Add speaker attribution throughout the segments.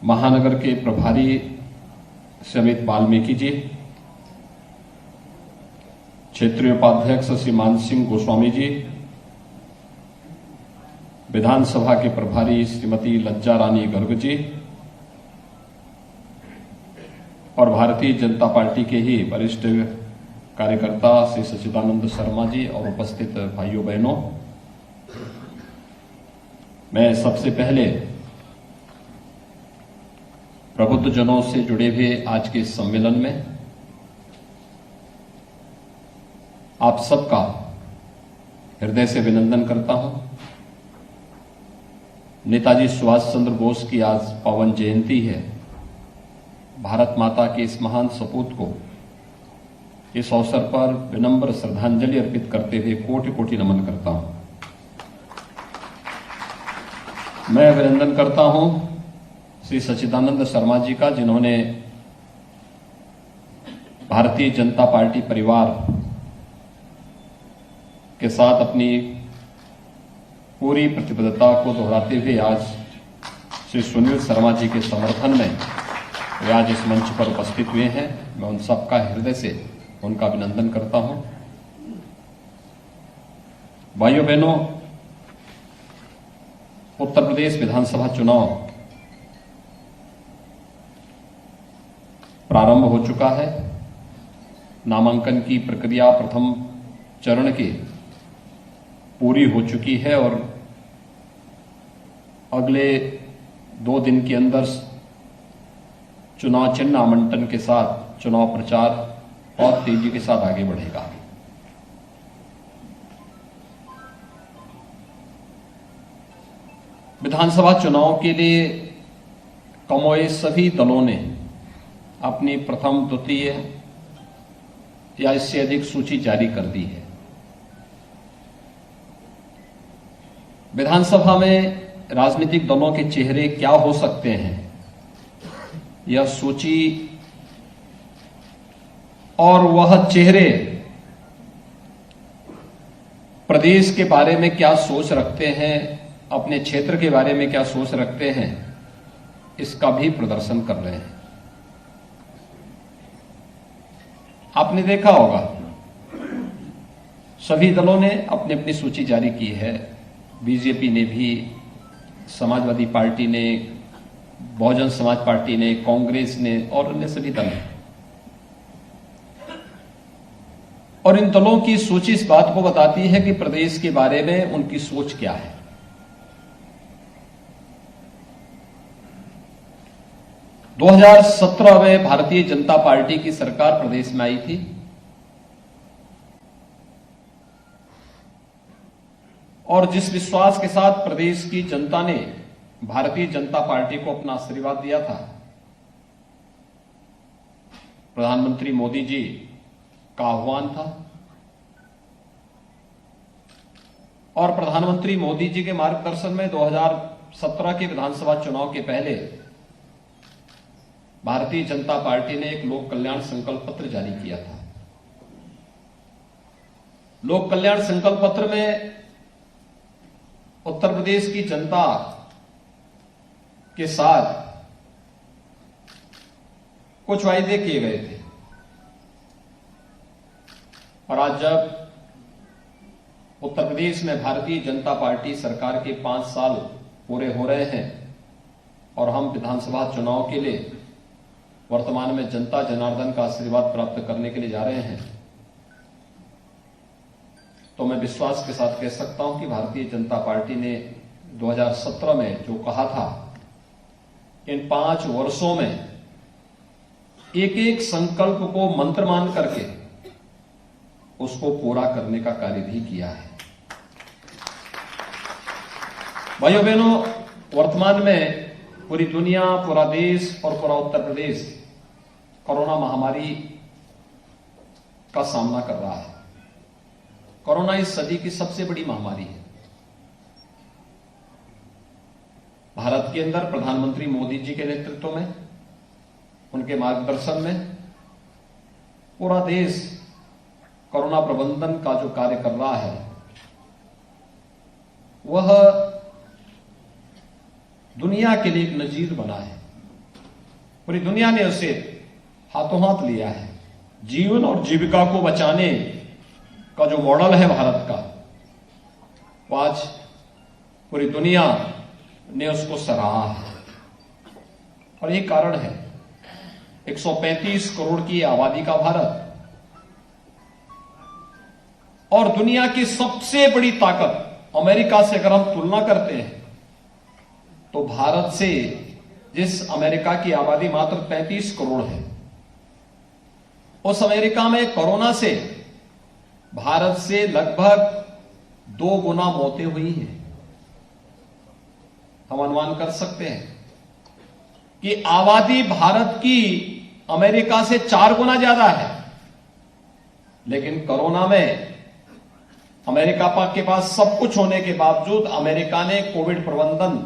Speaker 1: महानगर के प्रभारी श्री अमित वाल्मीकि जी, क्षेत्रीय उपाध्यक्ष श्री मान सिंह गोस्वामी जी, विधानसभा के प्रभारी श्रीमती लज्जा रानी गर्ग जी और भारतीय जनता पार्टी के ही वरिष्ठ कार्यकर्ता श्री सच्चिदानंद शर्मा जी और उपस्थित भाइयों बहनों, मैं सबसे पहले प्रबुद्ध जनों से जुड़े हुए आज के इस सम्मेलन में आप सबका हृदय से अभिनंदन करता हूं। नेताजी सुभाष चंद्र बोस की आज पावन जयंती है। भारत माता के इस महान सपूत को इस अवसर पर विनम्र श्रद्धांजलि अर्पित करते हुए कोटि कोटि नमन करता हूं। मैं अभिनंदन करता हूं श्री सच्चिदानंद शर्मा जी का, जिन्होंने भारतीय जनता पार्टी परिवार के साथ अपनी पूरी प्रतिबद्धता को दोहराते हुए आज श्री सुनील शर्मा जी के समर्थन में वे आज इस मंच पर उपस्थित हुए हैं। मैं उन सबका हृदय से उनका अभिनंदन करता हूं। भाइयों बहनों, उत्तर प्रदेश विधानसभा चुनाव प्रारंभ हो चुका है। नामांकन की प्रक्रिया प्रथम चरण की पूरी हो चुकी है और अगले 2 दिन के अंदर चुनाव चिन्ह आवंटन के साथ चुनाव प्रचार और तेजी के साथ आगे बढ़ेगा। विधानसभा चुनाव के लिए कमोए सभी दलों ने अपनी प्रथम, द्वितीय या इससे अधिक सूची जारी कर दी है। विधानसभा में राजनीतिक दलों के चेहरे क्या हो सकते हैं, यह सूची और वह चेहरे प्रदेश के बारे में क्या सोच रखते हैं, अपने क्षेत्र के बारे में क्या सोच रखते हैं, इसका भी प्रदर्शन कर रहे हैं। आपने देखा होगा सभी दलों ने अपनी अपनी सूची जारी की है। बीजेपी ने भी, समाजवादी पार्टी ने, बहुजन समाज पार्टी ने, कांग्रेस ने और अन्य सभी दल ने। और इन दलों की सूची इस बात को बताती है कि प्रदेश के बारे में उनकी सोच क्या है। दो 2017 में भारतीय जनता पार्टी की सरकार प्रदेश में आई थी और जिस विश्वास के साथ प्रदेश की जनता ने भारतीय जनता पार्टी को अपना आशीर्वाद दिया था, प्रधानमंत्री मोदी जी का आह्वान था और प्रधानमंत्री मोदी जी के मार्गदर्शन में 2017 के विधानसभा चुनाव के पहले भारतीय जनता पार्टी ने एक लोक कल्याण संकल्प पत्र जारी किया था। लोक कल्याण संकल्प पत्र में उत्तर प्रदेश की जनता के साथ कुछ वायदे किए गए थे और आज जब उत्तर प्रदेश में भारतीय जनता पार्टी सरकार के 5 साल पूरे हो रहे हैं और हम विधानसभा चुनाव के लिए वर्तमान में जनता जनार्दन का आशीर्वाद प्राप्त करने के लिए जा रहे हैं, तो मैं विश्वास के साथ कह सकता हूं कि भारतीय जनता पार्टी ने 2017 में जो कहा था, इन 5 वर्षों में एक एक संकल्प को मंत्र मान करके उसको पूरा करने का कार्य भी किया है। भाइयों बहनों, वर्तमान में पूरी दुनिया, पूरा देश और पूरा उत्तर प्रदेश कोरोना महामारी का सामना कर रहा है। कोरोना इस सदी की सबसे बड़ी महामारी है। भारत के अंदर प्रधानमंत्री मोदी जी के नेतृत्व में, उनके मार्गदर्शन में पूरा देश कोरोना प्रबंधन का जो कार्य कर रहा है वह दुनिया के लिए एक नजीर बना है। पूरी दुनिया ने उसे हाथों हाथ लिया है। जीवन और जीविका को बचाने का जो मॉडल है भारत का, वो आज पूरी दुनिया ने उसको सराहा है। और एक कारण है, 135 करोड़ की आबादी का भारत और दुनिया की सबसे बड़ी ताकत अमेरिका से अगर हम तुलना करते हैं तो भारत से, जिस अमेरिका की आबादी मात्र 35 करोड़ है, उस अमेरिका में कोरोना से भारत से लगभग 2 गुना मौतें हुई हैं। हम अनुमान कर सकते हैं कि आबादी भारत की अमेरिका से 4 गुना ज्यादा है, लेकिन कोरोना में अमेरिका के पास सब कुछ होने के बावजूद अमेरिका ने कोविड प्रबंधन,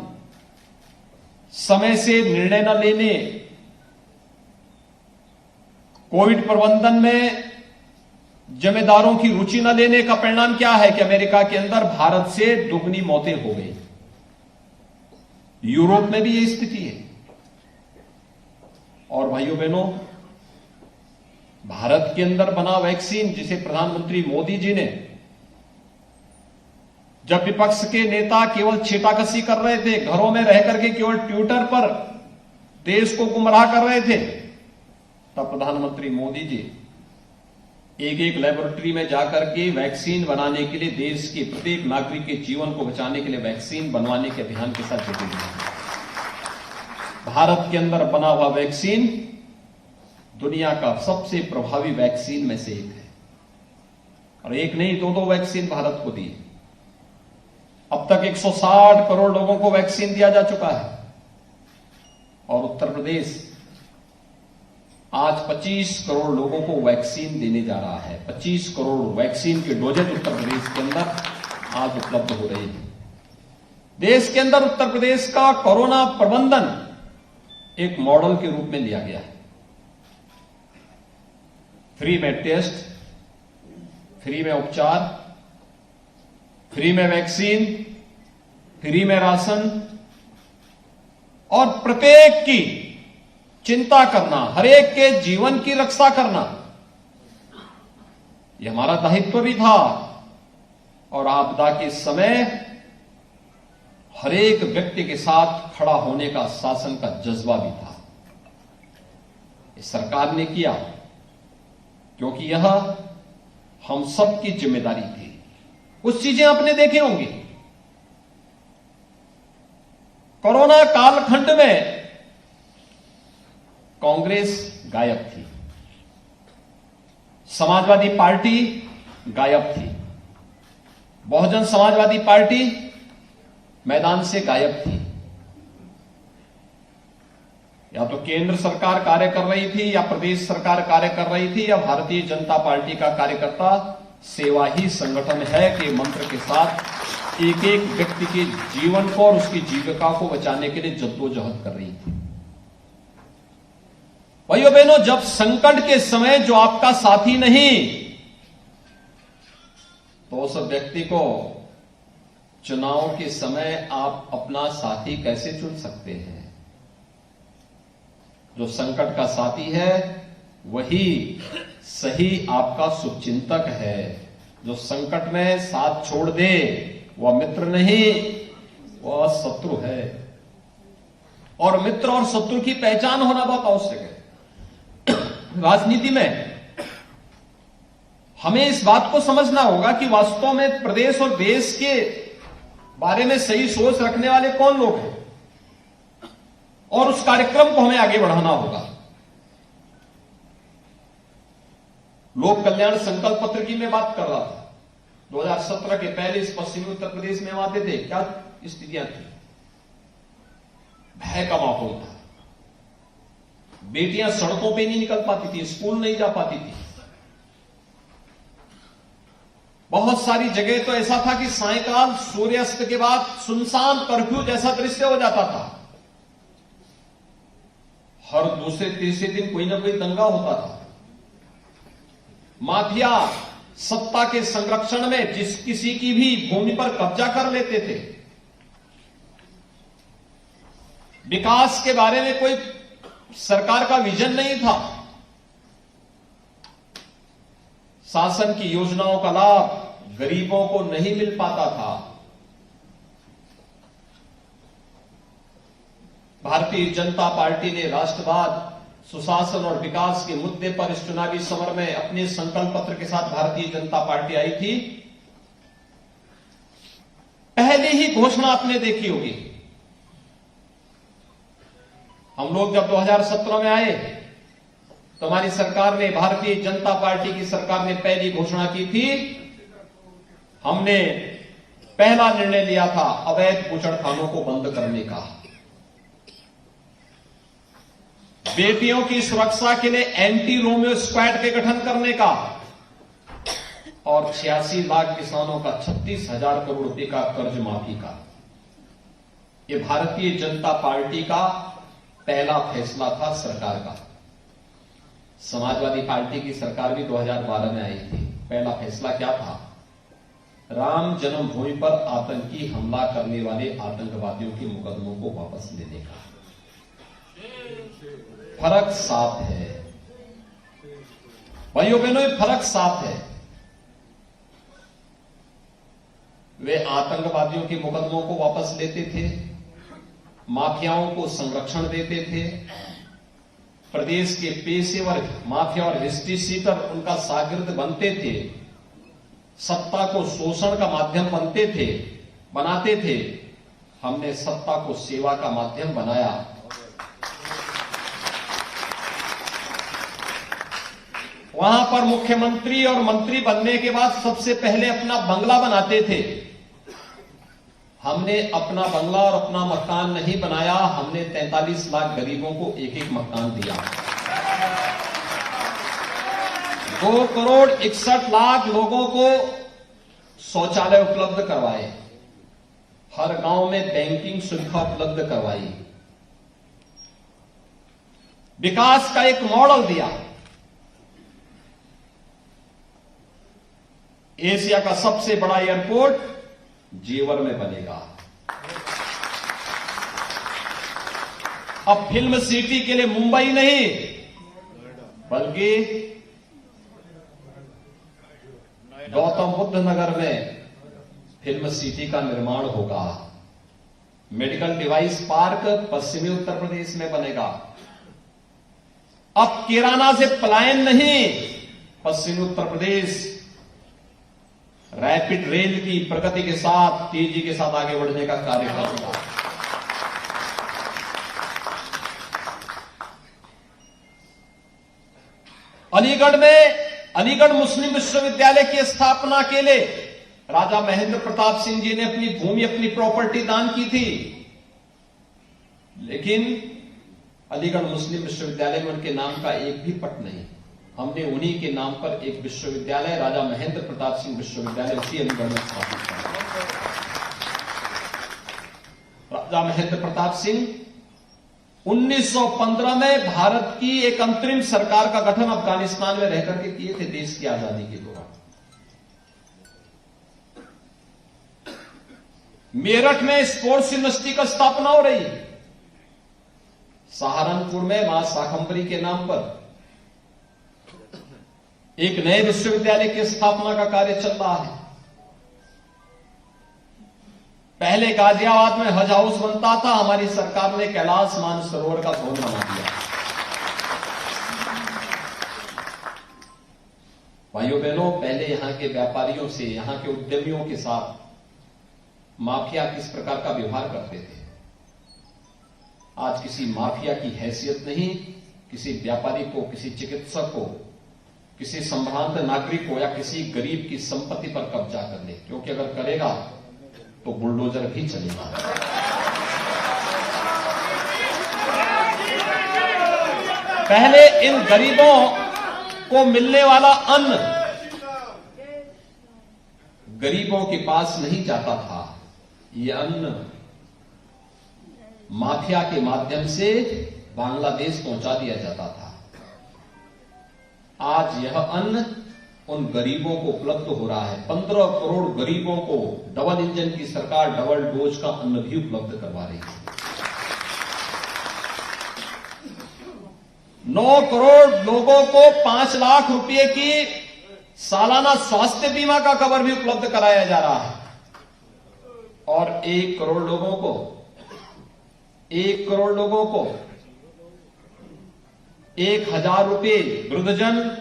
Speaker 1: समय से निर्णय न लेने, कोविड प्रबंधन में जिम्मेदारों की रुचि न लेने का परिणाम क्या है कि अमेरिका के अंदर भारत से दुगनी मौतें हो गई। यूरोप में भी यही स्थिति है। और भाइयों बहनों, भारत के अंदर बना वैक्सीन, जिसे प्रधानमंत्री मोदी जी ने, जब विपक्ष के नेता केवल छींटाकशी कर रहे थे, घरों में रह करके केवल ट्विटर पर देश को गुमराह कर रहे थे, तब प्रधानमंत्री मोदी जी एक लेबोरेटरी में जाकर के वैक्सीन बनाने के लिए, देश के प्रत्येक नागरिक के जीवन को बचाने के लिए वैक्सीन बनवाने के अभियान के साथ जुटे हुए हैं। भारत के अंदर बना हुआ वैक्सीन दुनिया का सबसे प्रभावी वैक्सीन में से एक है। और एक नहीं, 2 वैक्सीन भारत को दी। अब तक 160 करोड़ लोगों को वैक्सीन दिया जा चुका है। और उत्तर प्रदेश आज 25 करोड़ लोगों को वैक्सीन देने जा रहा है। 25 करोड़ वैक्सीन के डोजेज उत्तर प्रदेश के अंदर आज उपलब्ध हो रहे हैं। देश के अंदर उत्तर प्रदेश का कोरोना प्रबंधन एक मॉडल के रूप में लिया गया है। फ्री में टेस्ट, फ्री में उपचार, फ्री में वैक्सीन, फ्री में राशन, और प्रत्येक की चिंता करना, हर एक के जीवन की रक्षा करना, यह हमारा दायित्व भी था। और आपदा के समय हर एक व्यक्ति के साथ खड़ा होने का शासन का जज्बा भी था। इस सरकार ने किया क्योंकि यह हम सब की जिम्मेदारी थी। कुछ चीजें आपने देखे होंगी, कोरोना कालखंड में कांग्रेस गायब थी, समाजवादी पार्टी गायब थी, बहुजन समाजवादी पार्टी मैदान से गायब थी। या तो केंद्र सरकार कार्य कर रही थी, या प्रदेश सरकार कार्य कर रही थी, या भारतीय जनता पार्टी का कार्यकर्ता सेवा ही संगठन है के मंत्र के साथ एक एक व्यक्ति के जीवन को और उसकी जीविका को बचाने के लिए जद्दोजहद कर रही थी। भाइयों बहनों, जब संकट के समय जो आपका साथी नहीं, तो उस व्यक्ति को चुनाव के समय आप अपना साथी कैसे चुन सकते हैं? जो संकट का साथी है वही सही आपका शुभचिंतक है। जो संकट में साथ छोड़ दे वह मित्र नहीं, वह शत्रु है। और मित्र और शत्रु की पहचान होना बहुत आवश्यक है। राजनीति में हमें इस बात को समझना होगा कि वास्तव में प्रदेश और देश के बारे में सही सोच रखने वाले कौन लोग हैं, और उस कार्यक्रम को हमें आगे बढ़ाना होगा। लोक कल्याण संकल्प पत्र की मैं बात कर रहा था। 2017 के पहले इस पश्चिमी उत्तर प्रदेश में हम आते थे, क्या स्थितियां थी? भय का माहौल था। बेटियां सड़कों पे नहीं निकल पाती थी, स्कूल नहीं जा पाती थी। बहुत सारी जगह तो ऐसा था कि सायंकाल सूर्यास्त के बाद सुनसान कर्फ्यू जैसा दृश्य हो जाता था। हर दूसरे तीसरे दिन कोई ना कोई दंगा होता था। माफिया सत्ता के संरक्षण में जिस किसी की भी भूमि पर कब्जा कर लेते थे। विकास के बारे में कोई सरकार का विजन नहीं था। शासन की योजनाओं का लाभ गरीबों को नहीं मिल पाता था। भारतीय जनता पार्टी ने राष्ट्रवाद, सुशासन और विकास के मुद्दे पर इस चुनावी समर में अपने संकल्प पत्र के साथ भारतीय जनता पार्टी आई थी। पहले ही घोषणा आपने देखी होगी। हम लोग जब 2017 में आए तो हमारी सरकार ने, भारतीय जनता पार्टी की सरकार ने पहली घोषणा की थी। हमने पहला निर्णय लिया था अवैध बूचड़खानों को बंद करने का, बेटियों की सुरक्षा के लिए एंटी रोमियो स्क्वाड के गठन करने का और 86 लाख किसानों का 36,000 करोड़ रुपए का कर्ज माफी का। यह भारतीय जनता पार्टी का पहला फैसला था सरकार का। समाजवादी पार्टी की सरकार भी 2012 में आई थी। पहला फैसला क्या था? राम जन्मभूमि पर आतंकी हमला करने वाले आतंकवादियों के मुकदमों को वापस लेने का। फर्क साफ है भाइयों बहनों, ये फर्क साफ है। वे आतंकवादियों के मुकदमों को वापस लेते थे, माफियाओं को संरक्षण देते थे, प्रदेश के पेशेवर माफिया और हिस्ट्री सीटर उनका शागिर्द बनते थे, सत्ता को शोषण का माध्यम बनाते थे। हमने सत्ता को सेवा का माध्यम बनाया। वहां पर मुख्यमंत्री और मंत्री बनने के बाद सबसे पहले अपना बंगला बनाते थे। हमने अपना बंगला और अपना मकान नहीं बनाया, हमने 43 लाख गरीबों को एक एक मकान दिया। 2 करोड़ 61 लाख लोगों को शौचालय उपलब्ध करवाए, हर गांव में बैंकिंग सुविधा उपलब्ध करवाई, विकास का एक मॉडल दिया। एशिया का सबसे बड़ा एयरपोर्ट जेवर में बनेगा। अब फिल्म सिटी के लिए मुंबई नहीं बल्कि गौतम बुद्ध नगर में फिल्म सिटी का निर्माण होगा। मेडिकल डिवाइस पार्क पश्चिमी उत्तर प्रदेश में बनेगा। अब किराना से पलायन नहीं, पश्चिमी उत्तर प्रदेश रैपिड रेल की प्रगति के साथ, तेजी के साथ आगे बढ़ने का कार्य करेगा। अलीगढ़ मुस्लिम विश्वविद्यालय की स्थापना के लिए राजा महेंद्र प्रताप सिंह जी ने अपनी भूमि, अपनी प्रॉपर्टी दान की थी, लेकिन अलीगढ़ मुस्लिम विश्वविद्यालय में उनके नाम का एक भी पट नहीं। हमने उन्हीं के नाम पर एक विश्वविद्यालय, राजा महेंद्र प्रताप सिंह विश्वविद्यालय, उसी अलीगढ़ में स्थापित किया। राजा महेंद्र प्रताप सिंह 1915 में भारत की एक अंतरिम सरकार का गठन अफगानिस्तान में रहकर के किए थे, देश की आजादी के दौरान। मेरठ में स्पोर्ट्स यूनिवर्सिटी का स्थापना हो रही है। सहारनपुर में मां शाकंभरी के नाम पर एक नए विश्वविद्यालय की स्थापना का कार्य चल रहा है। पहले गाजियाबाद में हज हाउस बनता था, हमारी सरकार ने कैलाश मानसरोवर का भवन बना दिया। भाइयों बहनों, पहले यहां के व्यापारियों से, यहां के उद्यमियों के साथ माफिया किस प्रकार का व्यवहार करते थे, आज किसी माफिया की हैसियत नहीं। किसी व्यापारी को, किसी चिकित्सक को, किसी संभ्रांत नागरिक को या किसी गरीब की संपत्ति पर कब्जा कर ले, क्योंकि अगर करेगा तो बुलडोजर भी चलेगा। पहले इन गरीबों को मिलने वाला अन्न गरीबों के पास नहीं जाता था। यह अन्न माफिया के माध्यम से बांग्लादेश पहुंचा दिया जाता था। आज यह अन्न उन गरीबों को उपलब्ध हो रहा है। 15 करोड़ गरीबों को डबल इंजन की सरकार डबल डोज का अन्न भी उपलब्ध करवा रही है। 9 करोड़ लोगों को 5 लाख रुपए की सालाना स्वास्थ्य बीमा का कवर भी उपलब्ध कराया जा रहा है और 1 करोड़ लोगों को 1,000 रुपए वृद्धजन,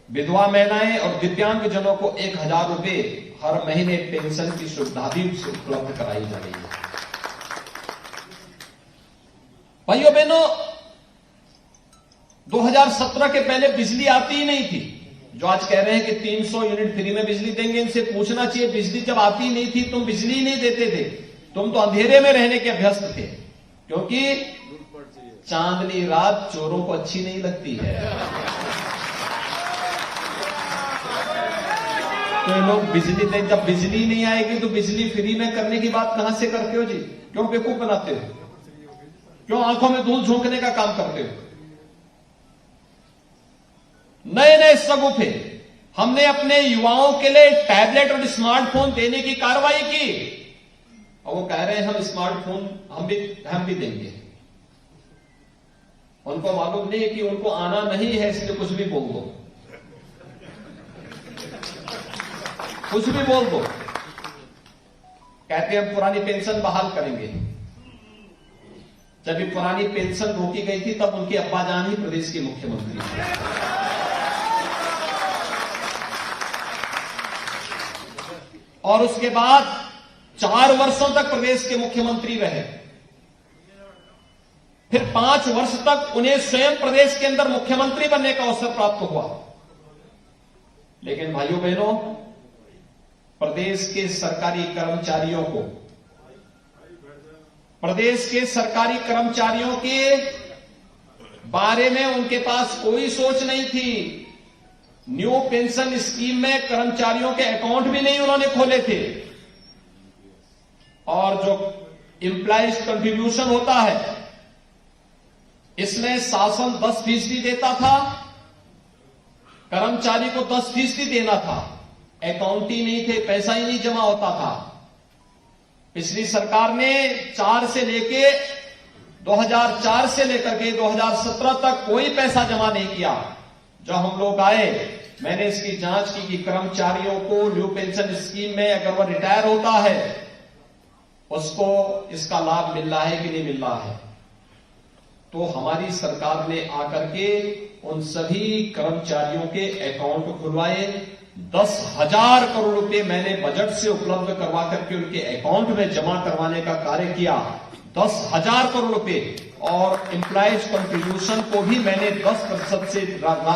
Speaker 1: विधवा महिलाएं और दिव्यांगजनों को 1,000 रुपए हर महीने पेंशन की सुविधा भी उपलब्ध कराई जा रही है। भाइयों बहनों, 2017 के पहले बिजली आती ही नहीं थी। जो आज कह रहे हैं कि 300 यूनिट फ्री में बिजली देंगे, इनसे पूछना चाहिए बिजली जब आती नहीं थी तुम बिजली नहीं देते थे, तुम तो अंधेरे में रहने के अभ्यस्त थे, क्योंकि चांदनी रात चोरों को अच्छी नहीं लगती है। तो ये लोग बिजली दें, जब बिजली नहीं आएगी तो बिजली फ्री में करने की बात कहां से करते हो जी? क्यों बेवकूफ बनाते हो? क्यों आंखों में धूल झोंकने का काम करते हो? नए नए सगुफे हमने अपने युवाओं के लिए टैबलेट और स्मार्टफोन देने की कार्रवाई की और वो कह रहे हैं हम स्मार्टफोन हम भी देंगे। उनको मालूम नहीं कि उनको आना नहीं है, इसलिए कुछ भी बोल दो, कुछ भी बोल दो। कहते हैं हम पुरानी पेंशन बहाल करेंगे। जब ये पुरानी पेंशन रोकी गई थी तब उनके अब्बाजान ही प्रदेश के मुख्यमंत्री थे। और उसके बाद 4 वर्षों तक प्रदेश के मुख्यमंत्री रहे। फिर 5 वर्ष तक उन्हें स्वयं प्रदेश के अंदर मुख्यमंत्री बनने का अवसर प्राप्त हुआ। लेकिन भाइयों बहनों, प्रदेश के सरकारी कर्मचारियों के बारे में उनके पास कोई सोच नहीं थी। न्यू पेंशन स्कीम में कर्मचारियों के अकाउंट भी नहीं उन्होंने खोले थे। और जो एम्प्लॉइज कंट्रीब्यूशन होता है, इसमें शासन 10% देता था, कर्मचारी को 10% देना था। अकाउंट ही नहीं थे, पैसा ही नहीं जमा होता था। पिछली सरकार ने 2004 से लेकर के 2017 तक कोई पैसा जमा नहीं किया। जब हम लोग आए, मैंने इसकी जांच की कि कर्मचारियों को न्यू पेंशन स्कीम में अगर वह रिटायर होता है उसको इसका लाभ मिल रहा है कि नहीं मिल रहा है। तो हमारी सरकार ने आकर के उन सभी कर्मचारियों के अकाउंट खुलवाए। 10,000 करोड़ रुपए मैंने बजट से उपलब्ध करवा करके उनके अकाउंट में जमा करवाने का कार्य किया। 10,000 करोड़ रुपए। और एम्प्लॉइज कंट्रीब्यूशन को भी मैंने 10% से,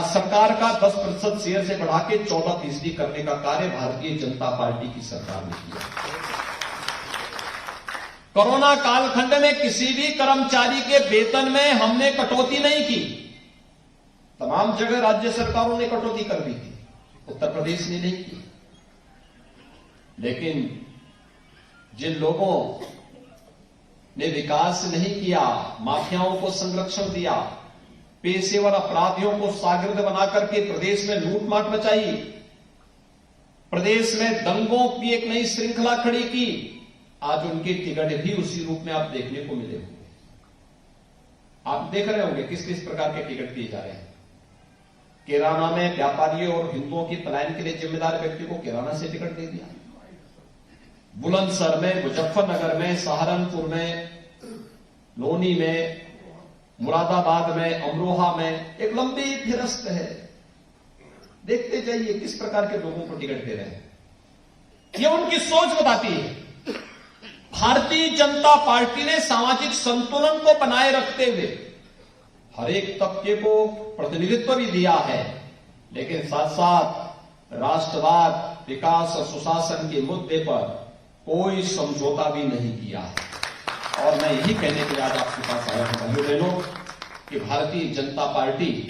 Speaker 1: सरकार का 10% शेयर से बढ़ा के 14% करने का कार्य भारतीय जनता पार्टी की सरकार ने किया। कोरोना कालखंड में किसी भी कर्मचारी के वेतन में हमने कटौती नहीं की। तमाम जगह राज्य सरकारों ने कटौती कर दी थी, उत्तर प्रदेश ने नहीं की। लेकिन जिन लोगों ने विकास नहीं किया, माफियाओं को संरक्षण दिया, पेशेवर अपराधियों को शागिर्द बनाकर के प्रदेश में लूटमाट मचाई, प्रदेश में दंगों की एक नई श्रृंखला खड़ी की, आज उनके टिकट भी उसी रूप में आप देखने को मिले होंगे। आप देख रहे होंगे किस किस प्रकार के टिकट दिए जा रहे हैं। किराना में व्यापारियों और हिंदुओं की पलायन के लिए जिम्मेदार व्यक्ति को किराना से टिकट दे दिया। बुलंदशहर में, मुजफ्फरनगर में, सहारनपुर में, लोनी में, मुरादाबाद में, अमरोहा में एक लंबी फिरस्त है। देखते जाइए किस प्रकार के लोगों को टिकट दे रहे हैं। ये उनकी सोच बताती है। भारतीय जनता पार्टी ने सामाजिक संतुलन को बनाए रखते हुए हर एक तबके को प्रतिनिधित्व भी दिया है, लेकिन साथ साथ राष्ट्रवाद, विकास और सुशासन के मुद्दे पर कोई समझौता भी नहीं किया है। और मैं यही कहने के लिए आज आपके पास आया हूं भाइयों बहनों कि भारतीय जनता पार्टी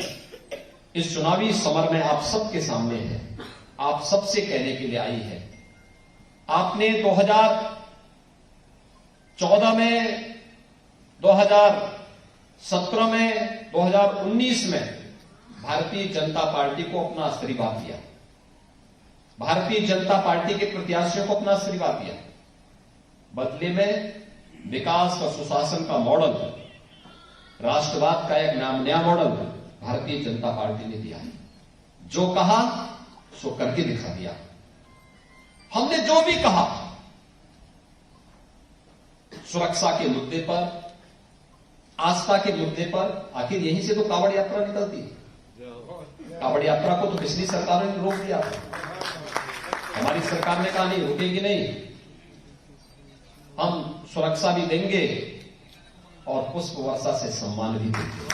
Speaker 1: इस चुनावी समर में आप सबके सामने है, आप सबसे कहने के लिए आई है। आपने 2014 में, 2017 में, 2019 में भारतीय जनता पार्टी को अपना आशीर्वाद दिया, भारतीय जनता पार्टी के प्रत्याशियों को अपना आशीर्वाद दिया। बदले में विकास और सुशासन का मॉडल, राष्ट्रवाद का एक नया मॉडल, भारतीय जनता पार्टी ने दिया है। जो कहा सो करके दिखा दिया। हमने जो भी कहा सुरक्षा के मुद्दे पर, आस्था के मुद्दे पर, आखिर यहीं से तो कांवड़ यात्रा निकलती है। कांवड़ यात्रा को तो पिछली सरकारों ने रोक दिया था। हमारी सरकार ने कहा नहीं, रुकेगी नहीं, हम सुरक्षा भी देंगे और पुष्प वर्षा से सम्मान भी देंगे।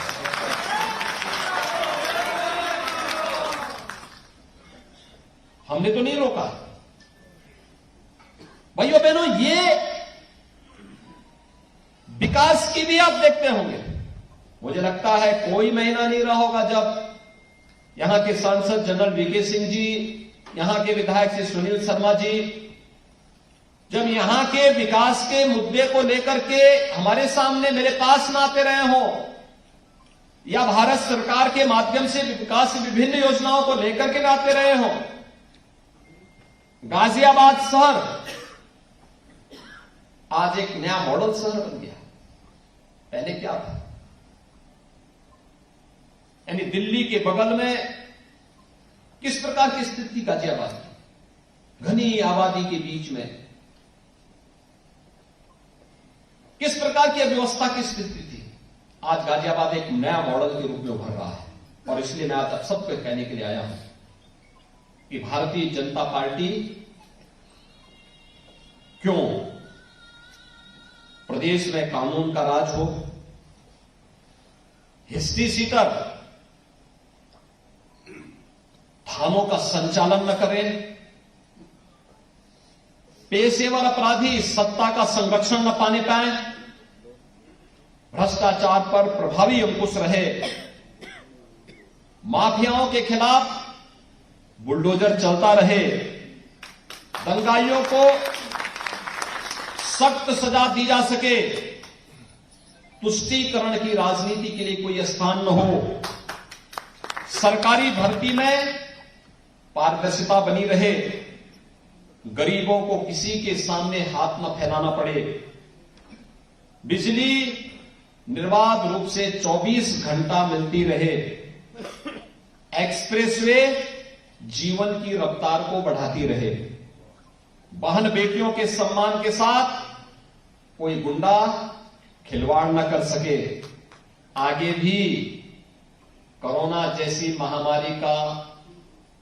Speaker 1: हमने तो नहीं रोका। भाइयों बहनों, ये विकास की भी आप देखते होंगे। मुझे लगता है कोई महीना नहीं रहा होगा जब यहां के सांसद जनरल वीके सिंह जी, यहां के विधायक श्री सुनील शर्मा जी, जब यहां के विकास के मुद्दे को लेकर के हमारे सामने मेरे पास ना आते रहे हो, या भारत सरकार के माध्यम से विकास की विभिन्न योजनाओं को लेकर के आते रहे हो। गाजियाबाद शहर आज एक नया मॉडल शहर बन गया। पहले क्या था? यानी दिल्ली के बगल में किस प्रकार की स्थिति गाजियाबाद की, घनी आबादी के बीच में किस प्रकार की अव्यवस्था की स्थिति थी। आज गाजियाबाद एक नया मॉडल के रूप में उभर रहा है। और इसलिए मैं आज आप सबको कहने के लिए आया हूं कि भारतीय जनता पार्टी क्यों प्रदेश में कानून का राज हो, हिस्ट्री सीटर थानों का संचालन न करें, पेशेवर अपराधी सत्ता का संरक्षण न पाने पाए, भ्रष्टाचार पर प्रभावी अंकुश रहे, माफियाओं के खिलाफ बुलडोजर चलता रहे, दंगाइयों को सख्त सजा दी जा सके, तुष्टीकरण की राजनीति के लिए कोई स्थान न हो, सरकारी भर्ती में पारदर्शिता बनी रहे, गरीबों को किसी के सामने हाथ न फैलाना पड़े, बिजली निर्बाध रूप से 24 घंटा मिलती रहे, एक्सप्रेसवे जीवन की रफ्तार को बढ़ाती रहे, बहन बेटियों के सम्मान के साथ कोई गुंडा खिलवाड़ न कर सके। आगे भी कोरोना जैसी महामारी का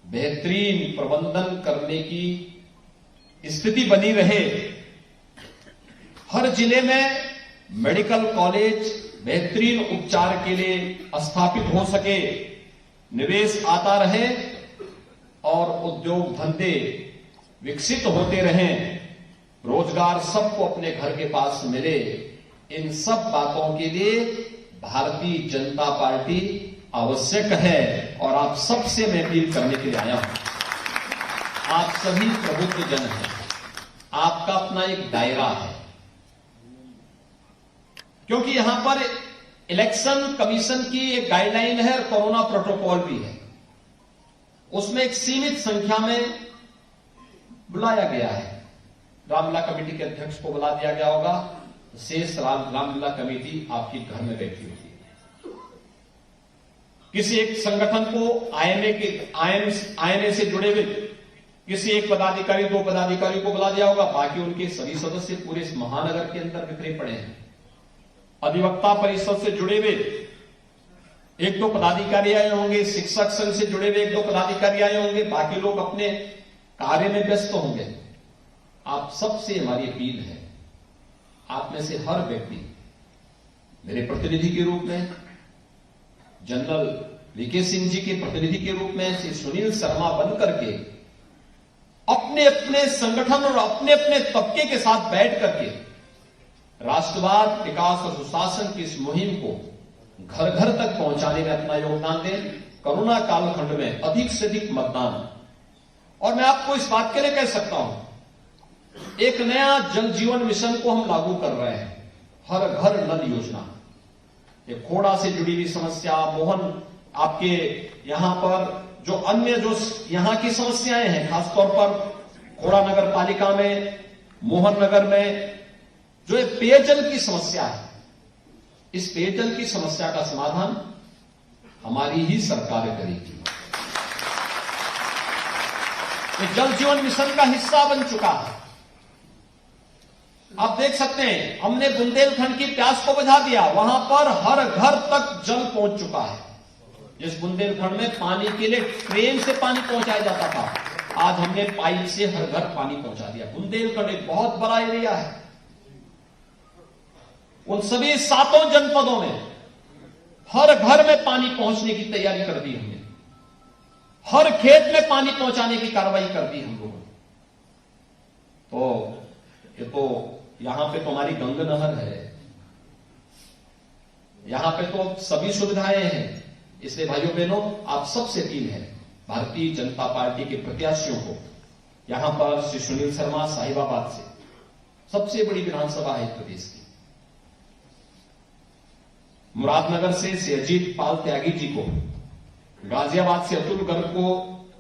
Speaker 1: बेहतरीन प्रबंधन करने की स्थिति बनी रहे, हर जिले में मेडिकल कॉलेज बेहतरीन उपचार के लिए स्थापित हो सके, निवेश आता रहे और उद्योग धंधे विकसित होते रहें, रोजगार सबको अपने घर के पास मिले। इन सब बातों के लिए भारतीय जनता पार्टी आवश्यक है। और आप सबसे मैं अपील करने के लिए आया हूं, आप सभी प्रबुद्ध जन हैं, आपका अपना एक दायरा है, क्योंकि यहां पर इलेक्शन कमीशन की एक गाइडलाइन है और कोरोना प्रोटोकॉल भी है। उसमें एक सीमित संख्या में बुलाया गया है। रामलीला कमेटी के अध्यक्ष को बुला दिया गया होगा, शेष रामलीला कमेटी आपके घर में बैठी होगी। किसी एक संगठन को आईएमए से जुड़े हुए किसी एक पदाधिकारी, 2 पदाधिकारी को बुला दिया होगा, बाकी उनके सभी सदस्य पूरे इस महानगर के अंदर बिखरे पड़े हैं। अधिवक्ता परिषद से जुड़े हुए 1-2 पदाधिकारी आए होंगे, शिक्षक संघ से जुड़े हुए 1-2 पदाधिकारी आए होंगे, बाकी लोग अपने कार्य में व्यस्त होंगे। आप सबसे हमारी अपील है, आप में से हर व्यक्ति मेरे प्रतिनिधि के रूप में, जनरल वीके सिंह जी के प्रतिनिधि के रूप में, श्री सुनील शर्मा बन करके अपने अपने संगठन और अपने अपने तबके के साथ बैठ करके राष्ट्रवाद, विकास और सुशासन की इस मुहिम को घर घर तक पहुंचाने में अपना योगदान दें। कोरोना कालखंड में अधिक से अधिक मतदान। और मैं आपको इस बात के लिए कह सकता हूं, एक नया जल जीवन मिशन को हम लागू कर रहे हैं, हर घर नल योजना। ये खोड़ा से जुड़ी हुई समस्या, मोहन आपके यहां पर जो अन्य जो यहां की समस्याएं हैं, खासतौर पर खोड़ा नगर पालिका में, मोहन नगर में जो पेयजल की समस्या है, इस पेयजल की समस्या का समाधान हमारी ही सरकार करेगी। ये जल जीवन मिशन का हिस्सा बन चुका है। आप देख सकते हैं, हमने बुंदेलखंड की प्यास को बुझा दिया। वहां पर हर घर तक जल पहुंच चुका है। जिस बुंदेलखंड में पानी के लिए ट्रेन से पानी पहुंचाया जाता था, आज हमने पाइप से हर घर पानी पहुंचा दिया। बुंदेलखंड एक बहुत बड़ा एरिया है। उन सभी 7 जनपदों में हर घर में पानी पहुंचने की तैयारी कर दी हमने। हर खेत में पानी पहुंचाने की कार्रवाई कर दी हम लोगों ने। तो ये तो यहां पे तो हमारी गंग नहर है, यहां पे तो सभी सुविधाएं हैं। इसलिए भाइयों बहनों, आप सबसे अपील है भारतीय जनता पार्टी के प्रत्याशियों को, यहां पर श्री सुनील शर्मा साहिबाबाद से, सबसे बड़ी विधानसभा है प्रदेश की, मुरादनगर से श्री अजीत पाल त्यागी जी को, गाजियाबाद से अतुल गर्ग को,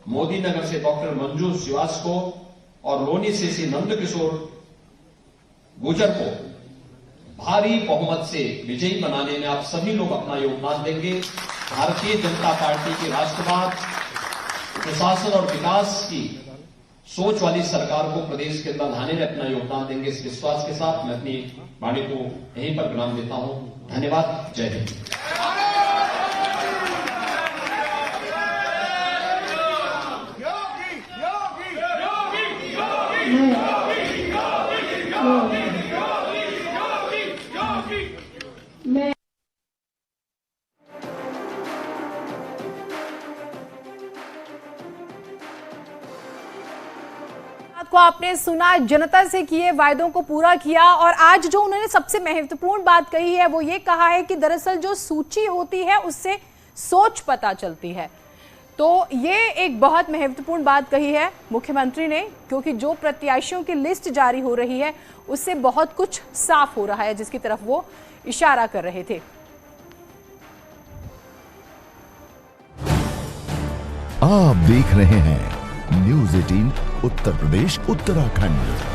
Speaker 1: मोदी नगर से डॉक्टर मंजू श्रीवास को और लोनी से श्री नंद किशोर गुजर को भारी बहुमत से विजयी बनाने में आप सभी लोग अपना योगदान देंगे। भारतीय जनता पार्टी की राष्ट्रवाद, सुशासन और विकास की सोच वाली सरकार को प्रदेश के अंदर लाने में अपना योगदान देंगे। इस विश्वास के साथ मैं अपनी वाणी को यहीं पर विराम देता हूं। धन्यवाद। जय हिंद।
Speaker 2: को आपने सुना, जनता से किए वायदों को पूरा किया। और आज जो उन्होंने सबसे महत्वपूर्ण बात कही है वो ये कहा है कि दरअसल जो सूची होती है उससे सोच पता चलती है। तो ये एक बहुत महत्वपूर्ण बात कही है मुख्यमंत्री ने, क्योंकि जो प्रत्याशियों की लिस्ट जारी हो रही है उससे बहुत कुछ साफ हो रहा है, जिसकी तरफ वो इशारा कर रहे थे।
Speaker 3: आप देख रहे हैं न्यूज़ 18 उत्तर प्रदेश उत्तराखंड।